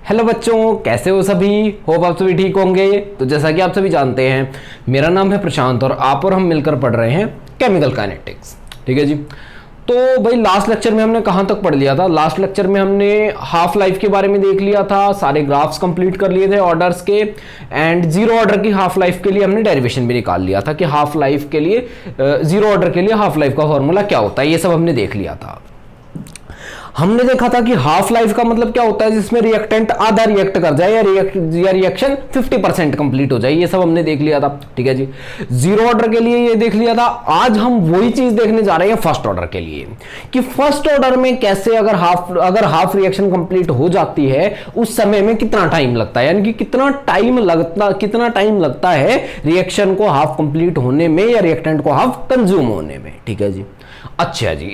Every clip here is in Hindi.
हेलो बच्चों, कैसे हो सभी। होप आप सभी ठीक होंगे। तो जैसा कि आप सभी जानते हैं, मेरा नाम है प्रशांत और आप और हम मिलकर पढ़ रहे हैं केमिकल काइनेटिक्स। ठीक है जी। तो भाई लास्ट लेक्चर में हमने कहाँ तक पढ़ लिया था। लास्ट लेक्चर में हमने हाफ लाइफ के बारे में देख लिया था, सारे ग्राफ्स कंप्लीट कर लिए थे ऑर्डर्स के, एंड जीरो ऑर्डर की हाफ लाइफ के लिए हमने डेरिवेशन भी निकाल लिया था कि हाफ लाइफ के लिए जीरो ऑर्डर के लिए हाफ लाइफ का फॉर्मूला क्या होता है। ये सब हमने देख लिया था। हमने देखा था कि हाफ लाइफ का मतलब क्या होता है, जिसमें रिएक्टेंट आधा रिएक्ट कर जाए या रिएक्शन 50% कंप्लीट हो जाए। ये सब हमने देख लिया था। ठीक है जी। जीरो ऑर्डर के लिए ये देख लिया था। आज हम वही चीज देखने जा रहे हैं फर्स्ट ऑर्डर के लिए कि फर्स्ट ऑर्डर में कैसे अगर हाफ रिएक्शन कंप्लीट हो जाती है उस समय में कितना टाइम लगता है, यानी कि कितना टाइम लगता है रिएक्शन को हाफ कंप्लीट होने में या रिएक्टेंट को हाफ कंज्यूम होने में। ठीक है जी। अच्छा जी।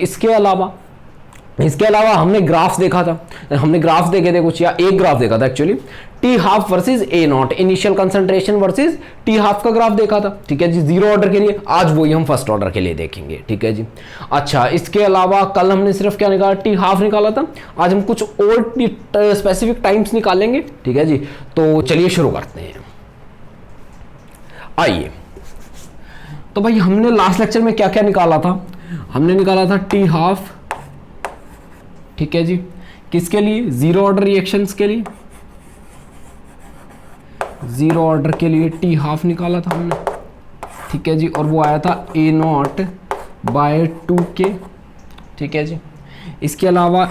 इसके अलावा हमने ग्राफ्स देखा था। हमने ग्राफ्स देखे थे कुछ, या एक ग्राफ देखा था actually, T half versus A not, initial concentration versus T half का ग्राफ देखा था। ठीक है जी, जीरो ऑर्डर के लिए। आज वही हम फर्स्ट ऑर्डर के लिए देखेंगे। ठीक है जी। अच्छा, इसके अलावा कल हमने सिर्फ क्या निकाला, टी हाफ निकाला था। आज हम कुछ और स्पेसिफिक टाइम्स निकालेंगे। ठीक है जी। तो चलिए शुरू करते हैं। आइए, तो भाई हमने लास्ट लेक्चर में क्या क्या निकाला था। हमने निकाला था टी हाफ। ठीक है जी। किसके लिए? जीरो ऑर्डर रिएक्शंस के लिए। जीरो ऑर्डर के लिए टी हाफ निकाला था हमने। ठीक है जी। और वो आया था ए नॉट बाय 2K। ठीक है जी। इसके अलावा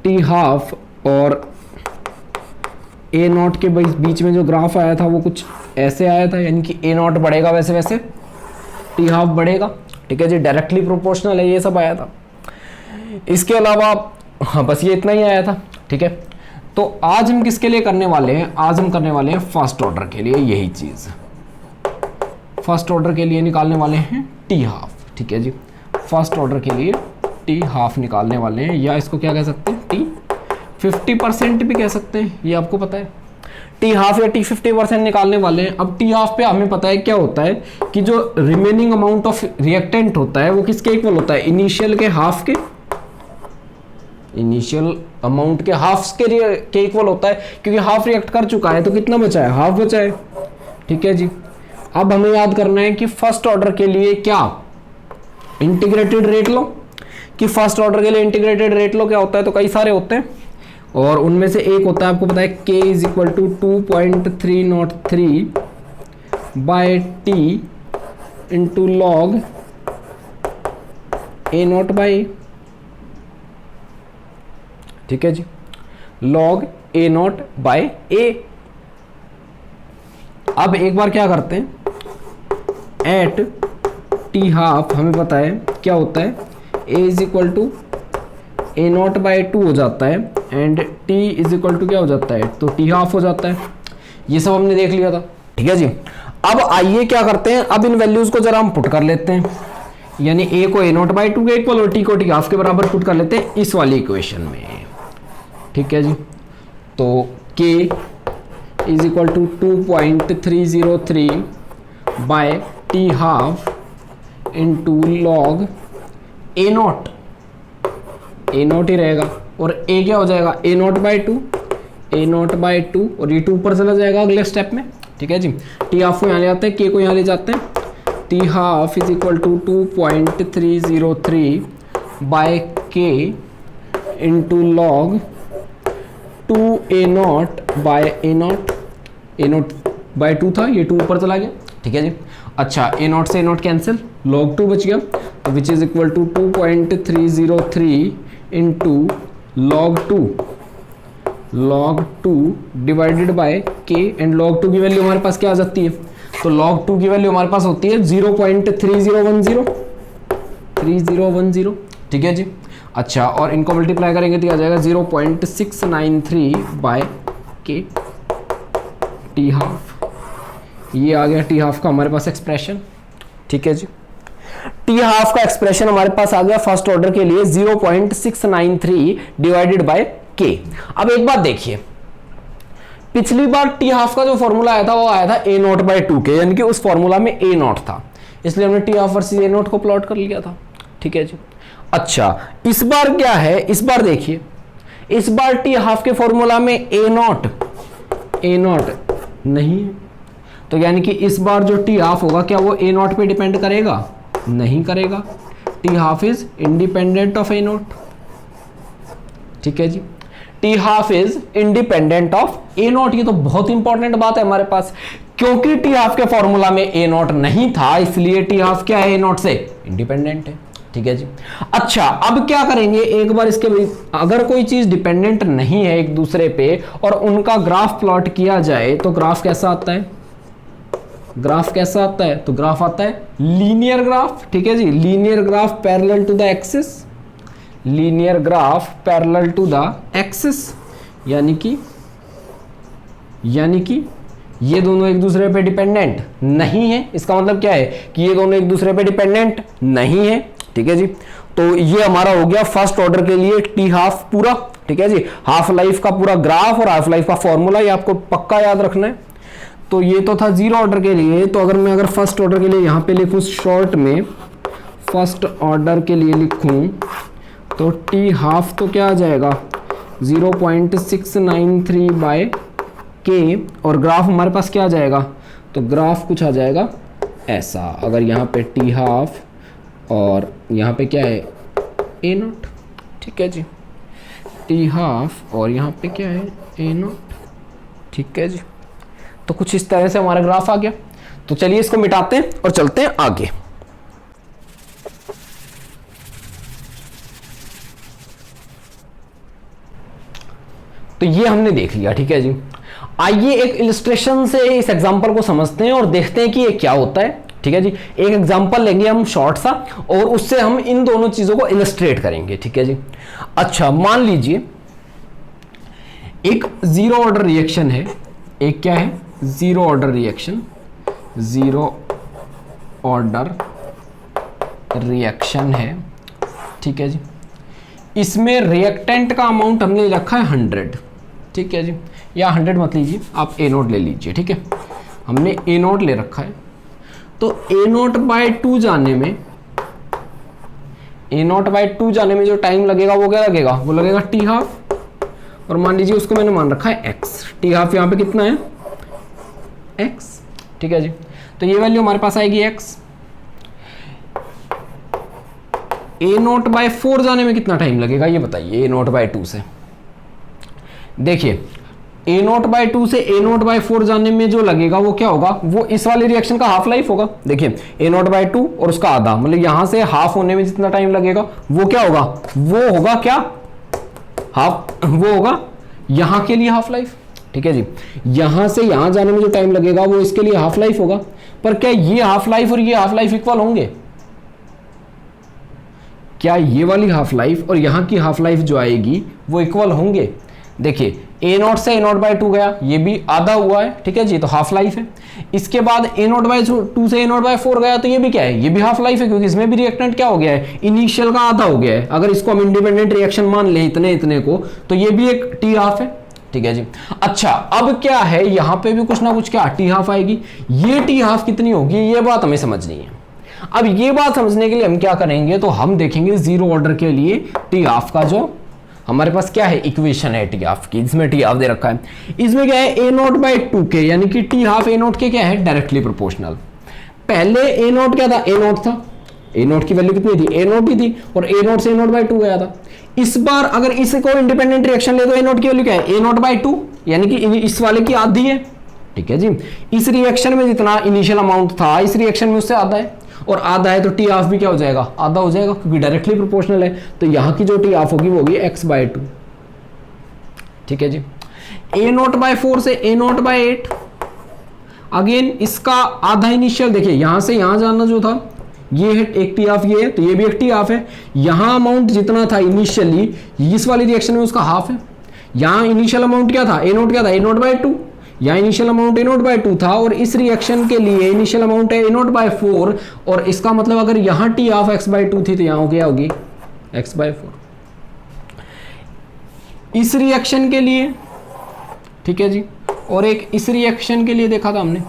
टी हाफ और ए नॉट के बीच में जो ग्राफ आया था वो कुछ ऐसे आया था, यानी कि ए नॉट बढ़ेगा वैसे वैसे टी हाफ बढ़ेगा। ठीक है जी। डायरेक्टली प्रोपोर्शनल है, ये सब आया था। इसके अलावा हाँ, बस ये इतना ही आया था। ठीक है। तो आज हम किसके लिए करने वाले हैं? आज हम करने वाले हैं फर्स्ट ऑर्डर के लिए यही चीज। फर्स्ट ऑर्डर के लिए निकालने वाले हैं टी हाफ। ठीक है जी। फर्स्ट ऑर्डर के लिए टी हाफ निकालने वाले हैं, या इसको क्या कह सकते हैं, टी 50% भी कह सकते हैं, ये आपको पता है। टी हाफ या टी 50% निकालने वाले हैं। अब टी हाफ पे हमें पता है क्या होता है कि जो रिमेनिंग अमाउंट ऑफ रिएक्टेंट होता है वो किसके इक्वल होता है, इनिशियल के हाफ के, इनिशियल अमाउंट के हाफ के इक्वल होता है, क्योंकि हाफ रिएक्ट कर चुका है तो कितना बचा है, हाफ बचा है। ठीक है जी। अब हमें याद करना है कि फर्स्ट ऑर्डर के लिए क्या इंटीग्रेटेड रेट लो, कि फर्स्ट ऑर्डर के लिए इंटीग्रेटेड रेट लो क्या होता है, तो कई सारे होते हैं और उनमें से एक होता है, आपको पता है, K is equal to 2.303 by T into log A naught by. ठीक है जी। log A naught by A. अब एक बार क्या करते हैं, एट टी हाफ हमें पता है क्या होता है, a is equal to A naught by 2 हो जाता है and t is equal to क्या हो जाता है, तो टी हाफ हो जाता है। ये सब हमने देख लिया था। ठीक है जी। अब आइए क्या करते हैं, अब इन वैल्यूज को जरा हम पुट कर लेते हैं, यानी a को ए नॉट बाई 2 के इक्वल और t को टी हाफ के बराबर पुट कर लेते हैं इस वाली इक्वेशन में। ठीक है जी। तो K is equal to 2.303 by T half into log A naught ही रहेगा, और A क्या हो जाएगा, ए नॉट बाई 2 और ये 2 ऊपर चला जाएगा अगले स्टेप में। ठीक है जी। टी हाफ को यहाँ ले जाते हैं, K को यहाँ ले जाते हैं। T half is equal to 2.303 by K into log 2A naught by A naught by 2 था, ये 2 ऊपर चला गया। ठीक है जी। अच्छा, ए नॉट से ए नॉट कैंसिल, log 2 बच गया, which is equal to 2.303 into log 2 divided by K, and log 2 की वैल्यू हमारे पास क्या आ जाती है, तो log 2 की वैल्यू हमारे पास होती है 0.3010। ठीक है जी। अच्छा, और इनको मल्टीप्लाई करेंगे तो आ जाएगा 0.693 बाय K टी हाफ। ये आ गया टी हाफ का हमारे पास एक्सप्रेशन। ठीक है जी। टी हाफ का एक्सप्रेशन हमारे पास आ गया फर्स्ट ऑर्डर के लिए 0.693 डिवाइडेड बाय K। अब एक बात देखिए, पिछली बार टी हाफ का जो फॉर्मूला आया था वो आया था ए नॉट बाई 2K, यानी कि उस फॉर्मूला में ए नॉट था, इसलिए हमने T half versus A not को प्लॉट कर लिया था। ठीक है जी। अच्छा, इस बार क्या है, इस बार देखिए इस बार टी हाफ के फॉर्मूला में ए नॉट नहीं है, तो यानी कि इस बार जो टी हाफ होगा क्या वो ए नॉट पे डिपेंड करेगा? नहीं करेगा। T half is independent of A naught. ठीक है जी, T half is independent of A naught. ये तो बहुत इंपॉर्टेंट बात है हमारे पास, क्योंकि टी हाफ के फॉर्मूला में ए नॉट नहीं था, इसलिए टी हाफ क्या है? ए नॉट से इंडिपेंडेंट है। ठीक है जी। अच्छा, अब क्या करेंगे, एक बार इसके अगर कोई चीज डिपेंडेंट नहीं है एक दूसरे पे और उनका ग्राफ प्लॉट किया जाए तो ग्राफ कैसा आता है? ग्राफ कैसा आता है? तो ग्राफ आता है लीनियर ग्राफ। ठीक है जी, linear graph parallel to the axis, linear graph parallel to the axis, यानी कि ये दोनों एक दूसरे पे डिपेंडेंट नहीं है। इसका मतलब क्या है कि ये दोनों एक दूसरे पे डिपेंडेंट नहीं है। ठीक है जी, तो ये हमारा हो गया फर्स्ट ऑर्डर के लिए टी हाफ पूरा। ठीक है जी, हाफ लाइफ का पूरा ग्राफ और हाफ लाइफ का फॉर्मूला, ये आपको पक्का याद रखना है। तो ये तो था जीरो ऑर्डर के लिए। तो अगर फर्स्ट ऑर्डर के लिए यहां पे लिखूं शॉर्ट में, फर्स्ट ऑर्डर के लिए लिखूं तो टी हाफ तो क्या आ जाएगा 0.693 बाय के, और ग्राफ हमारे पास क्या आ जाएगा? तो ग्राफ कुछ आ जाएगा ऐसा। अगर यहाँ पे टी हाफ और यहाँ पे क्या है ए नॉट। ठीक है जी, टी हाफ और यहाँ पे क्या है ए नॉट। ठीक है जी, तो कुछ इस तरह से हमारा ग्राफ आ गया। तो चलिए इसको मिटाते हैं और चलते हैं आगे। तो ये हमने देख लिया। ठीक है जी, आइए एक इलस्ट्रेशन से इस एग्जांपल को समझते हैं और देखते हैं कि ये क्या होता है। ठीक है जी, एक एग्जांपल लेंगे हम शॉर्ट सा और उससे हम इन दोनों चीजों को इलस्ट्रेट करेंगे। ठीक है जी। अच्छा, मान लीजिए एक जीरो ऑर्डर रिएक्शन है। एक क्या है? Zero order reaction, zero order reaction है। ठीक है जी, इसमें रिएक्टेंट का अमाउंट हमने रखा है 100। ठीक है जी, या 100 मत लीजिए, आप ए नोट ले लीजिए। ठीक है, हमने ए नोट ले रखा है। तो ए नोट बाय 2 जाने में, ए नोट बाय 2 जाने में जो टाइम लगेगा वो क्या लगेगा? वो लगेगा टी हाफ, और मान लीजिए उसको मैंने मान रखा है एक्स। टी हाफ यहाँ पे कितना है? एक्स। ठीक है जी, तो ये वैल्यू हमारे पास आएगी एक्स। ए नोट बाय 4 जाने में कितना टाइम लगेगा ये बताइए? ए नोट बाय 2 से, देखिए ए नोट बाय 2 से ए नोट बाय 4 जाने में जो लगेगा वो क्या होगा? वो इस वाले रिएक्शन का हाफ लाइफ होगा। देखिए ए नोट बाय 2 और उसका आधा, मतलब यहां से हाफ होने में जितना टाइम लगेगा वो क्या होगा? वो होगा क्या? हाफ, वो होगा यहां के लिए हाफ लाइफ। ठीक है जी, यहां से यहां जाने में जो टाइम लगेगा वो इसके लिए हाफ लाइफ होगा। पर क्या ये हाफ लाइफ और ये हाफ लाइफ इक्वल होंगे? क्या ये वाली हाफ लाइफ और यहां की हाफ लाइफ जो आएगी वो इक्वल होंगे? देखिए ए नोट से ए नोट बाय 2 गया, ये भी आधा हुआ है। ठीक है जी, तो हाफ लाइफ है। इसके बाद ए नोट बाय 2 से ए नोट बाय 4 गया, तो ये भी क्या है? ये भी हाफ लाइफ है, क्योंकि इसमें भी रिएक्टेंट क्या हो गया है? इनिशियल का आधा हो गया है। अगर इसको हम इंडिपेंडेंट रिएक्शन मान ले इतने को, तो ये भी एक टी हाफ है। ठीक है जी। अच्छा, अब क्या है, यहां पे भी कुछ ना कुछ क्या टी हाफ आएगी। ये टी हाफ कितनी होगी ये बात हमें समझनी है। अब ये बात समझने के लिए हम क्या करेंगे, तो हम देखेंगे जीरो ऑर्डर के लिए टी हाफ का जो हमारे पास क्या है इक्वेशन है टी हाफ की, इसमें टी हाफ दे रखा है। इसमें क्या है? ए नोट बाय 2 के, यानी कि टी हाफ ए नोट के क्या है? Directly proportional. पहले ए नोट क्या था? ए नोट था। ए नोट की वैल्यू कितनी थी? ए नोट ही थी, और ए नोट से ए नोट बाय 2 गया था। इस बार अगर इसको इंडिपेंडेंट रिएक्शन ले तो ए नोट की वैल्यू क्या है? ए नोट बाय 2, यानी कि इस वाले की आधी है। ठीक है जी, इस रिएक्शन में जितना इनिशियल अमाउंट था इस रिएक्शन में उससे आधा है, और आधा है तो टी हाफ भी क्या हो जाएगा? आधा हो जाएगा, क्योंकि डायरेक्टली प्रोपोर्शनल है। तो यहां की जो टी हाफ होगी वो होगी एक्स बाय 2। ठीक है जी, ए नोट बाय 4 से ए नोट बाय 8, अगेन इसका आधा इनिशियल। देखिए यहां से यहां जाना जो था ये है एक टी हाफ, ये है तो ये भी एक टी हाफ है। यहां अमाउंट जितना था इनिशियली इस वाली रिएक्शन में उसका हाफ है। यहां इनिशियल अमाउंट क्या था? ए नोट क्या था? ए नोट बाय 2। यहाँ इनिशियल अमाउंट ए नोट बाय 2 था, और इस रिएक्शन के लिए इनिशियल अमाउंट है ए नोट बाय 4, और इसका मतलब अगर यहाँ टी हाफ एक्स बाय 2 थी तो यहाँ हो गया होगी एक्स बाय 4 इस रिएक्शन के लिए। ठीक है जी, और एक इस रिएक्शन के लिए देखा था हमने।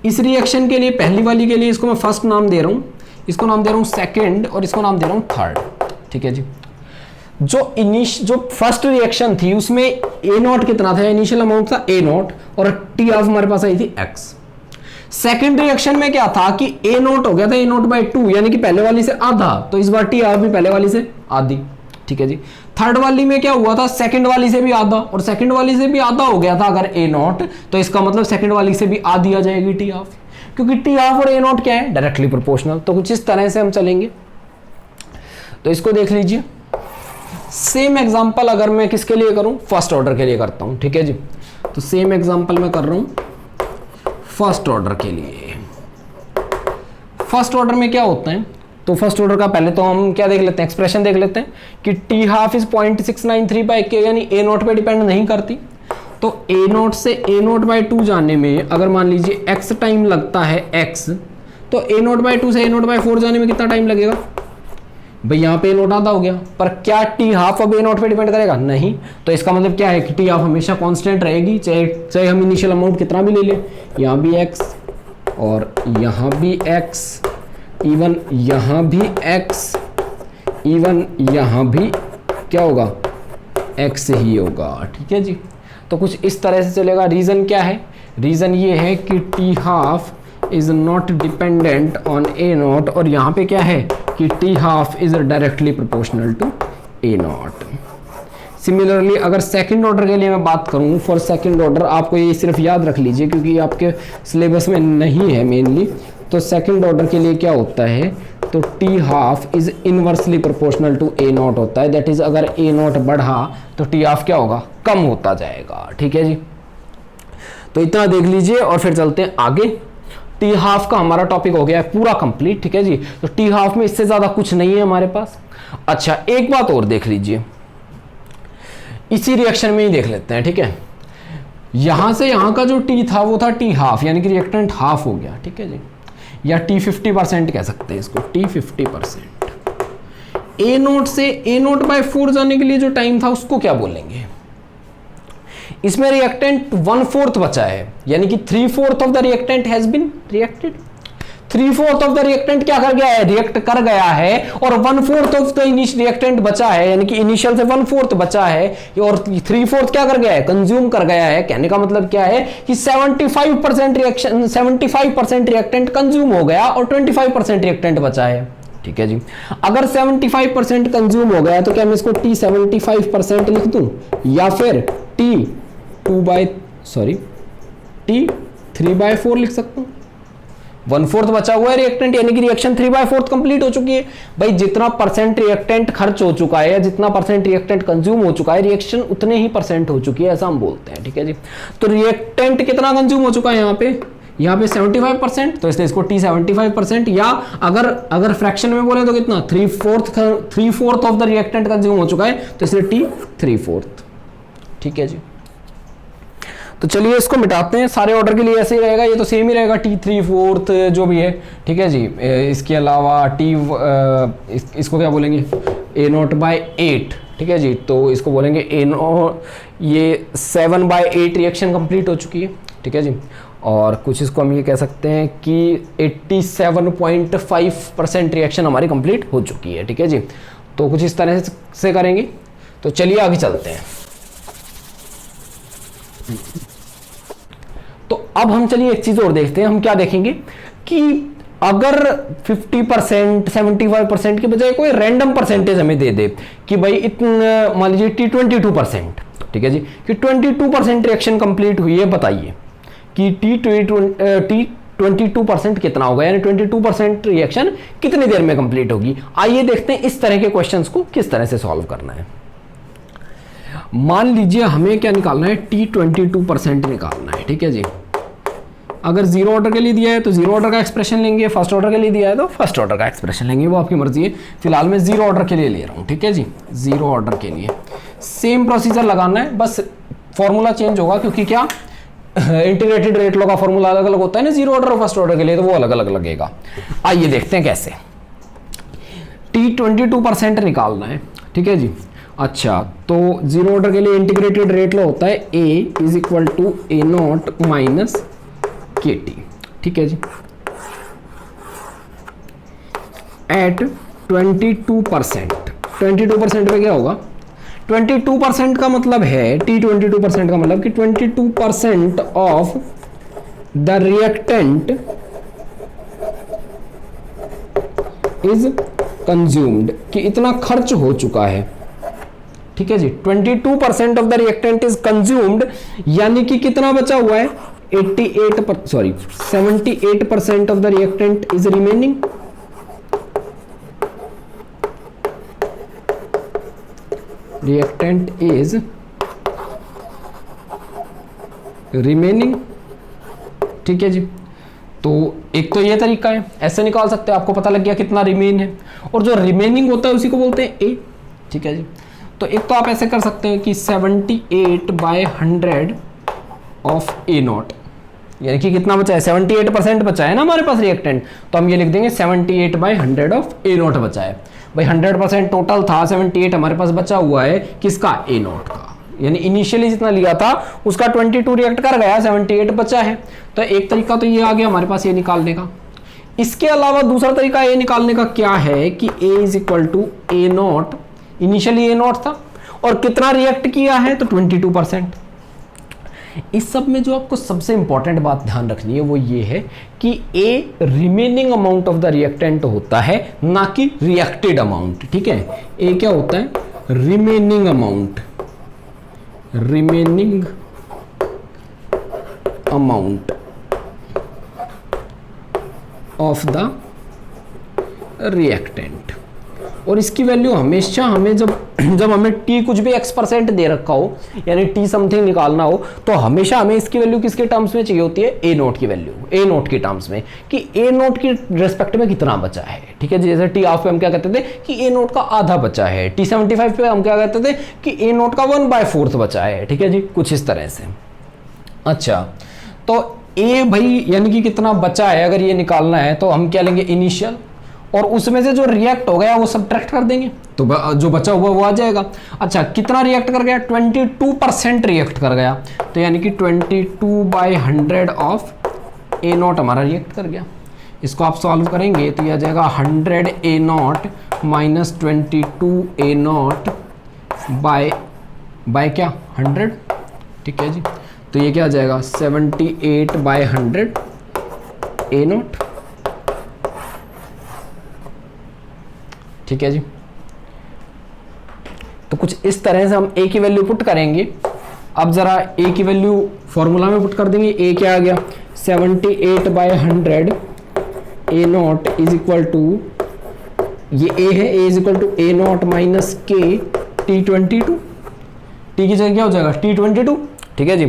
इस रिएक्शन के लिए पहली वाली के लिए इसको मैं फर्स्ट नाम दे रहा हूँ, इसको नाम दे रहा हूँ सेकेंड, और इसको नाम दे रहा हूँ थर्ड। ठीक है जी, जो फर्स्ट रिएक्शन थी उसमें ए नॉट कितना था, इनिशियल अमाउंट था ए नॉट, और टी ऑफ हमारे पास आई थी एक्स। सेकंड रिएक्शन में क्या था कि ए नॉट हो गया था ए नॉट बाई 2, यानी कि पहले वाली से आधा, तो इस बार टी ऑफ भी पहले वाली से आधी, ठीक है जी। थर्ड वाली में क्या हुआ था, सेकंड वाली से भी आधा, और सेकंड वाली से भी आधा हो गया था अगर ए नॉट, तो इसका मतलब सेकंड वाली से भी आधी आ जाएगी टी ऑफ, क्योंकि टी ऑफ और ए नॉट क्या है, डायरेक्टली प्रोपोर्शनल। तो कुछ इस तरह से हम चलेंगे। तो इसको देख लीजिए। सेम एग्जांपल अगर मैं किसके लिए करूं, फर्स्ट ऑर्डर के लिए करता हूं, ठीक है जी। तो सेम एग्जांपल मैं कर रहा हूं फर्स्ट ऑर्डर के लिए। फर्स्ट ऑर्डर में क्या होता है, तो फर्स्ट ऑर्डर का पहले तो हम क्या देख लेते हैं, एक्सप्रेशन देख लेते हैं कि टी हाफ इज 0.693/k, यानी ए नॉट पे डिपेंड नहीं करती। तो ए नॉट से ए नॉट बाई 2 जाने में अगर मान लीजिए एक्स टाइम लगता है एक्स, तो ए नॉट बाई 2 से ए नॉट बाई 4 जाने में कितना टाइम लगेगा भाई, यहाँ पे ए नॉट आधा हो गया। पर क्या टी हाफ अब ए नॉट पे डिपेंड करेगा, नहीं। तो इसका मतलब क्या है कि टी हाफ हमेशा कांस्टेंट रहेगी, चाहे हम इनिशियल अमाउंट कितना भी ले लें। यहाँ भी एक्स और यहाँ भी एक्स, इवन यहाँ भी एक्स, इवन यहाँ भी क्या होगा, एक्स ही होगा, ठीक है जी। तो कुछ इस तरह से चलेगा। रीज़न क्या है, रीज़न ये है कि T half is not dependent on A naught, और यहाँ पे क्या है कि T half is directly proportional to A naught. Similarly अगर सेकंड ऑर्डर के लिए मैं बात करूँ, फॉर सेकंड ऑर्डर आपको ये सिर्फ याद रख लीजिए क्योंकि आपके सिलेबस में नहीं है मेनली। तो सेकंड ऑर्डर के लिए क्या होता है, तो T half is inversely proportional to A naught होता है। दैट इज अगर ए नॉट बढ़ा तो टी हाफ क्या होगा, कम होता जाएगा, ठीक है जी। तो इतना देख लीजिए और फिर चलते हैं आगे। टी हाफ का हमारा टॉपिक हो गया है पूरा कंप्लीट, ठीक है जी। तो टी हाफ में इससे ज्यादा कुछ नहीं है हमारे पास। अच्छा एक बात और देख लीजिए, इसी रिएक्शन में ही देख लेते हैं, ठीक है। यहां से यहां का जो टी था वो था टी हाफ, यानी कि रिएक्टेंट हाफ हो गया, ठीक है जी, या टी 50% कह सकते हैं इसको, टी 50%। ए नोट से ए नोट बाय 4 जाने के लिए जो टाइम था उसको क्या बोलेंगे। इसमें रिएक्टेंट 1/4 बचा है, यानी कि 3/4 of the reactant has been reacted. 3/4 of the reactant क्या कर गया है, रिएक्ट कर गया है, और 1/4 ऑफ द रिएक्टेंट बचा है, यानी कि इनिशियल से 1/4 बचा है, और 3/4 क्या कर गया है, कंज्यूम कर गया है। कहने का मतलब क्या है कि 75% रिएक्टेंट कंज्यूम हो गया और 25% रिएक्टेंट बचा है, ठीक है जी। अगर 75% कंज्यूम हो गया तो क्या मैं इसको टी 75% लिख दूं, या फिर टी 3/4 लिख सकता हूं। 1/4 बचा हुआ है रिएक्टेंट, यानी कि रिएक्शन 3/4 कंप्लीट हो चुकी है। भाई जितना परसेंट रिएक्टेंट खर्च हो चुका है या जितना परसेंट रिएक्टेंट कंज्यूम हो चुका है, रिएक्शन उतने ही परसेंट हो चुकी है, ऐसा हम बोलते हैं, ठीक है जी। तो रिएक्टेंट कितना कंज्यूम हो चुका है यहाँ पे 75%, तो इसलिए इसको टी 75%, या अगर फ्रैक्शन में बोले तो कितना 3/4 ऑफ द रिएक्टेंट कंज्यूम हो चुका है, तो इसलिए टी 3/4, ठीक है जी। तो चलिए इसको मिटाते हैं। सारे ऑर्डर के लिए ऐसे ही रहेगा, ये तो सेम ही रहेगा, टी 3/4 जो भी है, ठीक है जी। इसके अलावा टी इसको क्या बोलेंगे, ए नॉट बाय 8, ठीक है जी। तो इसको बोलेंगे ए नॉट, ये 7/8 रिएक्शन कंप्लीट हो चुकी है, ठीक है जी। और कुछ इसको हम ये कह सकते हैं कि 87.5% रिएक्शन हमारी कंप्लीट हो चुकी है, ठीक है जी। तो कुछ इस तरह से करेंगे। तो चलिए आगे चलते हैं। तो अब हम चलिए एक चीज और देखते हैं। हम क्या देखेंगे कि अगर 50% 75% के बजाय कोई रैंडम परसेंटेज हमें दे दे कि भाई इतना, मान लीजिए टी 22%, ठीक है जी, कि 22% रिएक्शन कंप्लीट हुई है, बताइए कि टी 22% कितना होगा, यानी 22% रिएक्शन कितनी देर में कंप्लीट होगी। आइए देखते हैं इस तरह के क्वेश्चंस को किस तरह से सॉल्व करना है। मान लीजिए हमें क्या निकालना है, टी 22% निकालना है, ठीक है जी। अगर जीरो ऑर्डर के लिए दिया है तो जीरो ऑर्डर का एक्सप्रेशन लेंगे, फर्स्ट ऑर्डर के लिए दिया है तो फर्स्ट ऑर्डर का एक्सप्रेशन लेंगे, वो आपकी मर्जी है। फिलहाल मैं जीरो ऑर्डर के लिए ले रहा हूँ, ठीक है जी। जीरो ऑर्डर के लिए सेम प्रोसीजर लगाना है, बस फॉर्मूला चेंज होगा, क्योंकि क्या इंटीग्रेटेड रेट लॉ का फॉर्मूला अलग अलग होता है ना, जीरो ऑर्डर और फर्स्ट ऑर्डर के लिए, तो वो अलग अलग लगेगा। आइए देखते हैं कैसे। टी 22% निकालना है, ठीक है जी। अच्छा, तो जीरो ऑर्डर के लिए इंटीग्रेटेड रेट लॉ होता है A is equal to A naught minus K T, ठीक है जी। एट 22% 22% पे क्या होगा, 22% का मतलब है, T 22% का मतलब कि 22% of the reactant is consumed, कि इतना खर्च हो चुका है। ठीक है जी, 22% of the reactant is consumed, यानी कि कितना बचा हुआ है, 78% of the reactant is remaining. Reactant is remaining. ठीक है जी, तो एक तो ये तरीका है, ऐसे निकाल सकते हैं, आपको पता लग गया कितना रिमेन है, और जो रिमेनिंग होता है उसी को बोलते हैं ए। ठीक है जी, तो एक तो आप ऐसे कर सकते हैं कि 78/100 ऑफ ए नॉट, यानी कि कितना बचा है, 78% बचा है ना हमारे पास रिएक्टेंट, तो हम ये लिख देंगे 78/100 ऑफ ए नॉट बचा है। भाई 100% टोटल था, 78 हमारे पास बचा हुआ है किसका, ए नॉट का, यानी इनिशियली जितना लिया था उसका 22 रिएक्ट कर गया, 78 बचा है। तो एक तरीका तो ये आ गया हमारे पास ये निकालने का। इसके अलावा दूसरा तरीका ये निकालने का क्या है कि A is equal to A naught, initially A naught था और कितना रिएक्ट किया है तो 22%। इस सब में जो आपको सबसे इंपॉर्टेंट बात ध्यान रखनी है वो ये है कि A remaining amount of the reactant होता है, ना कि रिएक्टेड अमाउंट। ठीक है, ए क्या होता है, remaining amount, remaining amount of the reactant. और इसकी वैल्यू हमेशा हमें जब हमें टी कुछ भी x% दे रखा हो, यानी टी समथिंग निकालना हो, तो हमेशा हमें इसकी वैल्यू किसके टर्म्स में चाहिए होती है, ए नोट की वैल्यू, ए नोट के टर्म्स में, कि ए नोट की रेस्पेक्ट में कितना बचा है। ठीक है, जैसे टी ऑफ पे हम क्या कहते थे कि ए नोट का आधा बचा है, टी 75 पे हम क्या कहते थे कि ए नोट का 1/4 बचा है। ठीक है जी, कुछ इस तरह से। अच्छा, तो ए भाई यानी कि कितना बचा है, अगर ये निकालना है तो हम क्या लेंगे, इनिशियल, और उसमें से जो रिएक्ट हो गया वो सब्ट्रैक्ट कर देंगे, तो जो बचा हुआ वो आ जाएगा। अच्छा, कितना रिएक्ट कर गया, 22% रिएक्ट कर गया, तो यानी कि 22/100 ऑफ ए नॉट हमारा रिएक्ट कर गया। इसको आप सॉल्व करेंगे तो ये आ जाएगा 100 A naught minus 22 A naught by क्या, 100। ठीक है जी, तो ये क्या आ जाएगा, 78/100 ए नॉट। ठीक है जी, तो कुछ इस तरह से हम ए की वैल्यू पुट करेंगे। अब जरा ए की वैल्यू फॉर्मूला में पुट कर देंगे। ए क्या आ गया, 78/100 A naught is equal to, ये ए है, A is equal to A naught minus K T22, T की जगह क्या हो जाएगा, T22। ठीक है जी,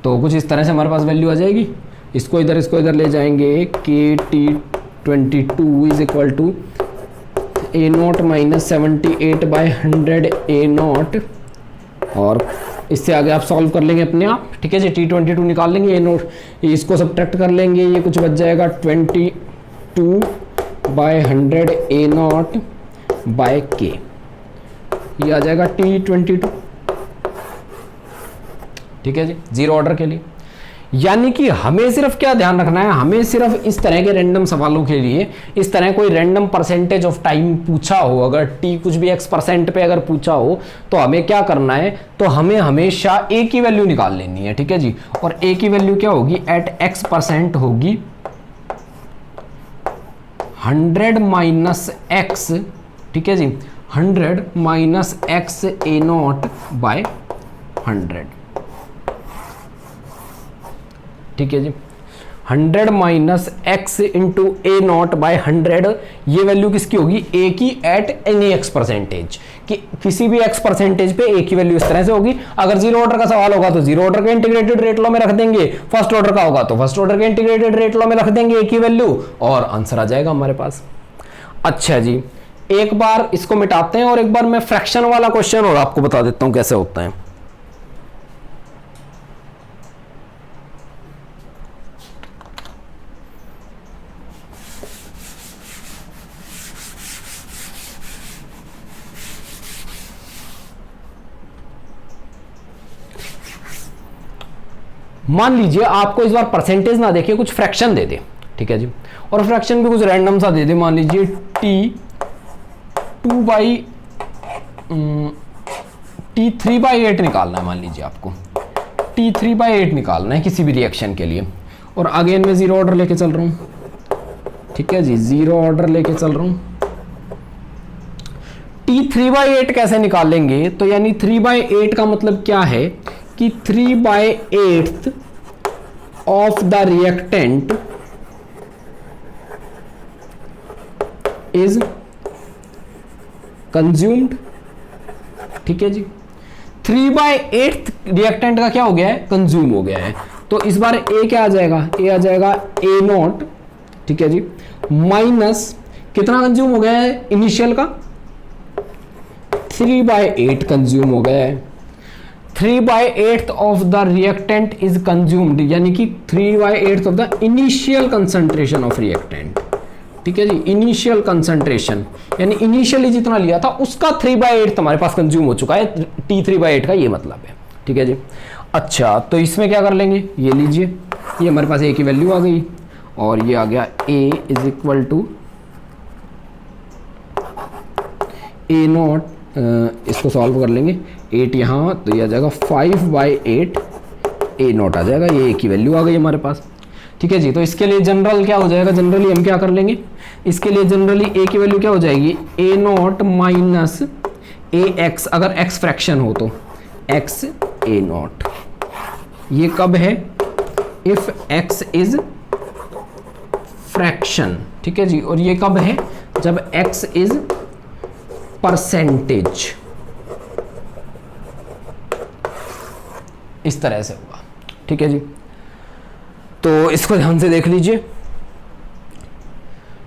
तो कुछ इस तरह से हमारे पास वैल्यू आ जाएगी। इसको इधर ले जाएंगे, के T22 is equal to A naught minus 78/100 A naught, और इससे आगे आप सॉल्व कर लेंगे अपने आप। ठीक है जी, T22 निकाल लेंगे, ए नॉट इसको सब्ट्रैक्ट कर लेंगे, ये कुछ बच जाएगा 22/100 ए नॉट बाय के, ये आ जाएगा T22। ठीक है जी, जीरो ऑर्डर के लिए। यानी कि हमें सिर्फ क्या ध्यान रखना है, हमें सिर्फ इस तरह के रैंडम सवालों के लिए, इस तरह कोई रैंडम परसेंटेज ऑफ टाइम पूछा हो, अगर टी कुछ भी x% पे अगर पूछा हो, तो हमें क्या करना है, तो हमें हमेशा ए की वैल्यू निकाल लेनी है। ठीक है जी, और ए की वैल्यू क्या होगी, एट x% होगी 100 माइनस एक्स। ठीक है जी, 100 minus X A naught by 100। ठीक है जी, 100 minus X into A naught by 100, ये वैल्यू किसकी होगी, ए की एट एनी x%, कि किसी भी x% पे ए की वैल्यू इस तरह से होगी। अगर जीरो ऑर्डर का सवाल होगा तो जीरो ऑर्डर के इंटीग्रेटेड रेट लॉ में रख देंगे, फर्स्ट ऑर्डर का होगा तो फर्स्ट ऑर्डर के इंटीग्रेटेड रेट लॉ में रख देंगे ए की वैल्यू, और आंसर आ जाएगा हमारे पास। अच्छा जी, एक बार इसको मिटाते हैं और एक बार मैं फ्रैक्शन वाला क्वेश्चन और आपको बता देता हूं कैसे होता है। मान लीजिए आपको इस बार परसेंटेज ना देके कुछ फ्रैक्शन दे दे। ठीक है जी, और फ्रैक्शन भी कुछ रैंडम सा दे दे, मान लीजिए t 2/, T3/8 निकालना है, मान लीजिए आपको T3/8 निकालना है किसी भी रिएक्शन के लिए, और अगेन मैं जीरो ऑर्डर लेके चल रहा हूँ, ठीक है जी, जीरो ऑर्डर लेके चल रहा हूँ। T3/8 कैसे निकालेंगे, तो यानी 3/8 का मतलब क्या है कि 3/8 of the reactant is consumed, ठीक है जी। 3/8 रिएक्टेंट का क्या हो गया है, कंज्यूम हो गया है। तो इस बार ए क्या आ जाएगा, ए आ जाएगा A0, ठीक है जी, माइनस कितना कंज्यूम हो गया है इनिशियल का, 3/8 कंज्यूम हो गया है। 3/8 of the reactant is consumed, यानी कि 3/8 of the initial concentration of reactant, ठीक है जी, इनिशियल कंसंट्रेशन, यानी इनिशियली जितना लिया था उसका 3/8 हमारे पास कंज्यूम हो चुका है, T3/8 का ये मतलब है, ठीक है जी। अच्छा, तो इसमें क्या कर लेंगे, ये लीजिए, ये हमारे पास ए की वैल्यू आ गई, और ये आ गया ए इज इक्वल टू A0, इसको सॉल्व कर लेंगे, 8 यहाँ, तो ये आ जाएगा 5/8 A0 आ जाएगा, ये ए की वैल्यू आ गई हमारे पास, ठीक है जी। तो इसके लिए जनरल क्या हो जाएगा, जनरली हम क्या कर लेंगे, इसके लिए जनरली ए की वैल्यू क्या हो जाएगी, A0 माइनस AX, अगर x फ्रैक्शन हो तो x A0, ये कब है, इफ x इज फ्रैक्शन, ठीक है जी, और ये कब है, जब x इज परसेंटेज, इस तरह से होगा, ठीक है जी। तो इसको ध्यान से देख लीजिए।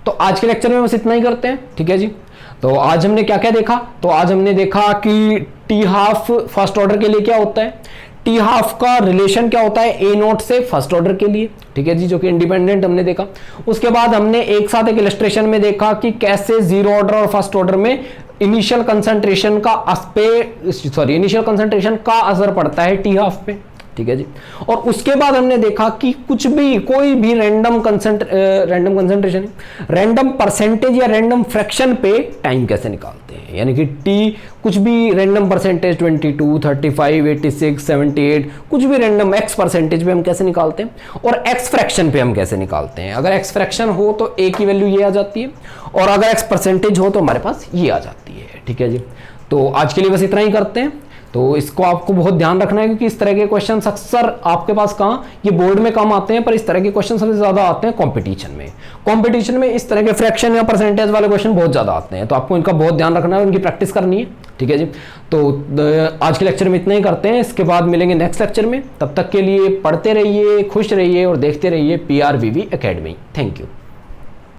तो आज के लेक्चर में बस इतना ही करते हैं, ठीक है जी। तो आज हमने क्या क्या देखा, तो आज हमने देखा कि टी हाफ फर्स्ट ऑर्डर के लिए क्या होता है, टी हाफ का रिलेशन क्या होता है A0 से फर्स्ट ऑर्डर के लिए, ठीक है जी, जो कि इंडिपेंडेंट हमने देखा। उसके बाद हमने एक साथ एक इलस्ट्रेशन में देखा कि कैसे जीरो ऑर्डर और फर्स्ट ऑर्डर में इनिशियल कंसंट्रेशन का असर पड़ता है टी हाफ पे, ठीक है जी। और उसके बाद हमने देखा कि कोई भी रैंडम परसेंटेज या रैंडम फ्रैक्शन पे टाइम कैसे निकालते हैं, यानी कि टी कुछ भी रैंडम परसेंटेज 22, 35, 86, 78, कुछ भी रैंडम एक्स परसेंटेज पे हम कैसे निकालते हैं, और एक्स फ्रैक्शन पे हम कैसे निकालते हैं। अगर एक्स फ्रैक्शन हो तो ए की वैल्यू ये आ जाती है, और अगर एक्स परसेंटेज हो तो हमारे पास ये आ जाती है, ठीक है जी। तो आज के लिए बस इतना ही करते हैं। तो इसको आपको बहुत ध्यान रखना है, क्योंकि इस तरह के क्वेश्चन अक्सर आपके पास कहाँ, ये बोर्ड में कम आते हैं, पर इस तरह के क्वेश्चन सबसे ज्यादा आते हैं कंपटीशन में इस तरह के फ्रैक्शन या परसेंटेज वाले क्वेश्चन बहुत ज्यादा आते हैं। तो आपको इनका बहुत ध्यान रखना है, उनकी प्रैक्टिस करनी है, ठीक है जी। तो आज के लेक्चर में इतना ही करते हैं, इसके बाद मिलेंगे नेक्स्ट लेक्चर में। तब तक के लिए पढ़ते रहिए, खुश रहिए और देखते रहिए PRVV एकेडमी। Thank you.